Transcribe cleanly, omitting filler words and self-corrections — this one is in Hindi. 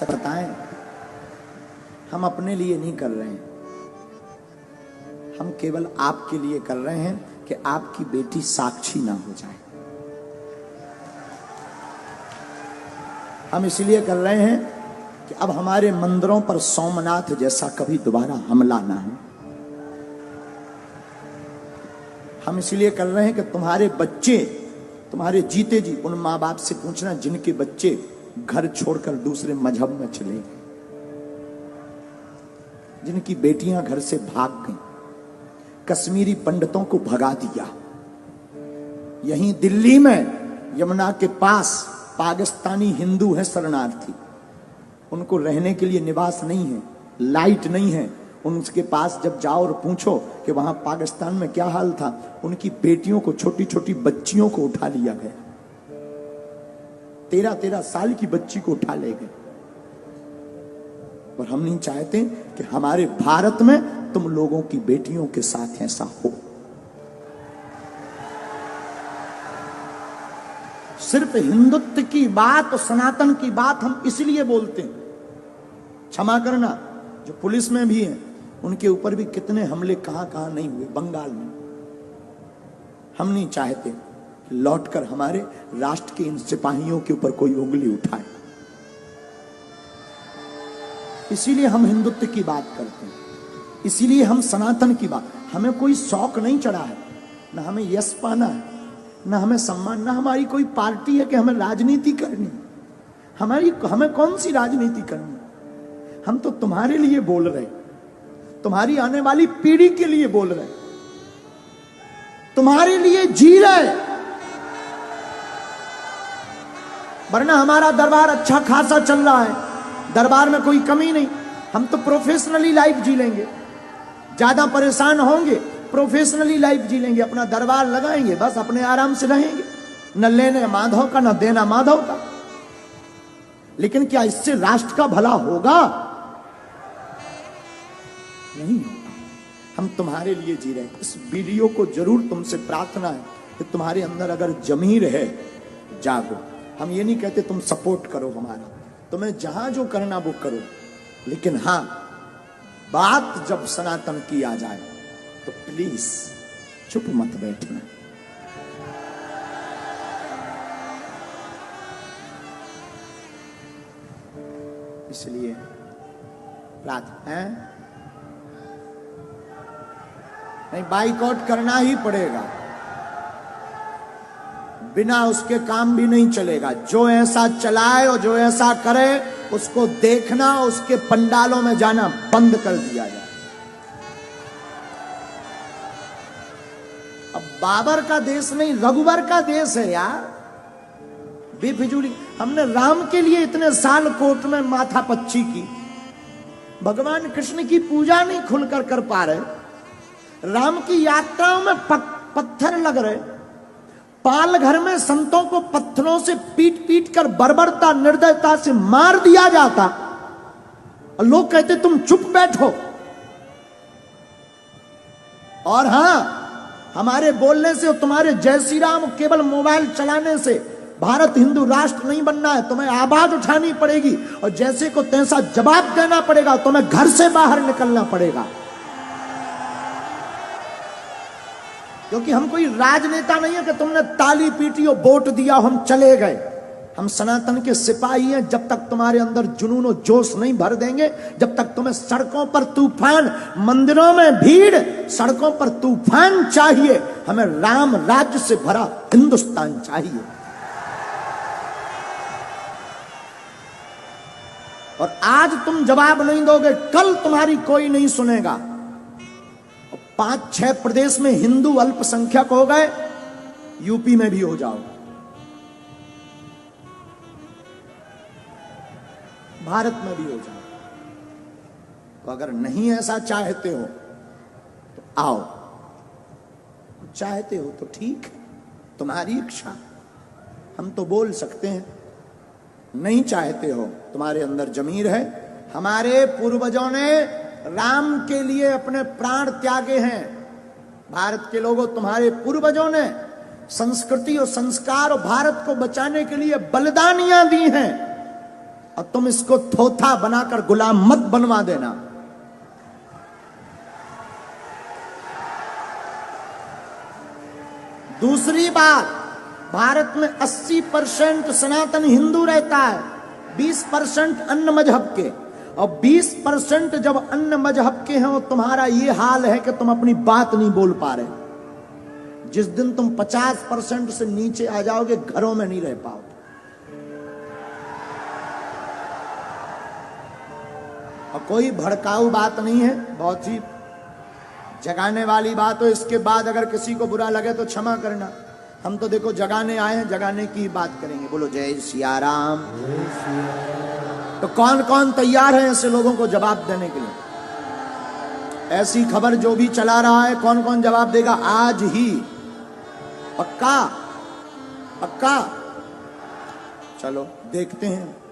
बताएं, हम अपने लिए नहीं कर रहे हैं, हम केवल आपके लिए कर रहे हैं कि आपकी बेटी साक्षी ना हो जाए। हम इसलिए कर रहे हैं कि अब हमारे मंदिरों पर सोमनाथ जैसा कभी दोबारा हमला ना हो। हम इसलिए कर रहे हैं कि तुम्हारे बच्चे, तुम्हारे जीते जी उन माँ बाप से पूछना जिनके बच्चे घर छोड़कर दूसरे मजहब में चले गए, जिनकी बेटियां घर से भाग गईं, कश्मीरी पंडितों को भगा दिया। यहीं दिल्ली में यमुना के पास पाकिस्तानी हिंदू हैं शरणार्थी, उनको रहने के लिए निवास नहीं है, लाइट नहीं है। उनके पास जब जाओ और पूछो कि वहां पाकिस्तान में क्या हाल था, उनकी बेटियों को, छोटी छोटी बच्चियों को उठा लिया गया। 13-13 साल की बच्ची को उठा ले गए। और हम नहीं चाहते कि हमारे भारत में तुम लोगों की बेटियों के साथ ऐसा हो। सिर्फ हिंदुत्व की बात और सनातन की बात हम इसलिए बोलते हैं। क्षमा करना, जो पुलिस में भी है उनके ऊपर भी कितने हमले कहां कहां नहीं हुए, बंगाल में। हम नहीं चाहते कि लौटकर हमारे राष्ट्र के इन सिपाहियों के ऊपर कोई उंगली उठाए। इसीलिए हम हिंदुत्व की बात करते हैं, इसीलिए हम सनातन की बात। हमें कोई शौक नहीं चढ़ा है, ना हमें यश पाना है, ना हमें सम्मान, ना हमारी कोई पार्टी है कि हमें राजनीति करनी। हमें कौन सी राजनीति करनी? हम तो तुम्हारे लिए बोल रहे, तुम्हारी आने वाली पीढ़ी के लिए बोल रहे, तुम्हारे लिए जी रहे। वरना हमारा दरबार अच्छा खासा चल रहा है, दरबार में कोई कमी नहीं। हम तो प्रोफेशनली लाइफ जी लेंगे, ज्यादा परेशान होंगे, प्रोफेशनली लाइफ जी लेंगे, अपना दरबार लगाएंगे, बस अपने आराम से रहेंगे, न लेने माधव का न देना माधव का। लेकिन क्या इससे राष्ट्र का भला होगा? नहीं होगा। हम तुम्हारे लिए जी रहे हैं। इस वीडियो को जरूर तुमसे प्रार्थना है कि तुम्हारे अंदर अगर जमीर है, जागो। हम ये नहीं कहते तुम सपोर्ट करो हमारा, तुम्हें जहां जो करना वो करो, लेकिन हां, बात जब सनातन की आ जाए तो प्लीज चुप मत बैठना। इसलिए प्रार्थना है, नहीं बाइकआउट करना ही पड़ेगा, बिना उसके काम भी नहीं चलेगा। जो ऐसा चलाए और जो ऐसा करे उसको देखना, उसके पंडालों में जाना बंद कर दिया जाए। अब बाबर का देश नहीं, रघुवर का देश है यार, बेफिजूली। हमने राम के लिए इतने साल कोर्ट में माथा पच्ची की, भगवान कृष्ण की पूजा नहीं खुलकर कर पा रहे, राम की यात्राओं में पत्थर लग रहे, पाल घर में संतों को पत्थरों से पीट पीट कर बर्बरता निर्दयता से मार दिया जाता, और लोग कहते तुम चुप बैठो। और हां, हमारे बोलने से और तुम्हारे जय श्री राम केवल मोबाइल चलाने से भारत हिंदू राष्ट्र नहीं बनना है। तुम्हें आवाज उठानी पड़ेगी और जैसे को तैसा जवाब देना पड़ेगा। तुम्हें घर से बाहर निकलना पड़ेगा, क्योंकि हम कोई राजनेता नहीं है कि तुमने ताली पीटी और वोट दिया हम चले गए। हम सनातन के सिपाही हैं। जब तक तुम्हारे अंदर जुनून और जोश नहीं भर देंगे, जब तक तुम्हें सड़कों पर तूफान, मंदिरों में भीड़, सड़कों पर तूफान चाहिए, हमें राम राज्य से भरा हिंदुस्तान चाहिए। और आज तुम जवाब नहीं दोगे, कल तुम्हारी कोई नहीं सुनेगा। 5-6 प्रदेश में हिंदू अल्पसंख्यक हो गए, यूपी में भी हो जाओ, भारत में भी हो जाओ। तो अगर नहीं ऐसा चाहते हो तो आओ, चाहते हो तो ठीक है, तुम्हारी इच्छा, हम तो बोल सकते हैं। नहीं चाहते हो, तुम्हारे अंदर जमीर है। हमारे पूर्वजों ने राम के लिए अपने प्राण त्यागे हैं। भारत के लोगों, तुम्हारे पूर्वजों ने संस्कृति और संस्कार और भारत को बचाने के लिए बलिदानियां दी हैं। और तुम इसको थोथा बनाकर गुलाम मत बनवा देना। दूसरी बात, भारत में 80% सनातन हिंदू रहता है, 20% अन्य मजहब के, और 20% जब अन्य मजहब के हैं, तुम्हारा ये हाल है कि तुम अपनी बात नहीं बोल पा रहे। जिस दिन तुम 50% से नीचे आ जाओगे, घरों में नहीं रह पाओगे। और कोई भड़काऊ बात नहीं है, बहुत ही जगाने वाली बात हो। इसके बाद अगर किसी को बुरा लगे तो क्षमा करना। हम तो देखो जगाने आए हैं, जगाने की बात करेंगे। बोलो जय सिया राम। तो कौन कौन तैयार है ऐसे लोगों को जवाब देने के लिए? ऐसी खबर जो भी चला रहा है, कौन कौन जवाब देगा आज ही? पक्का? पक्का? चलो देखते हैं।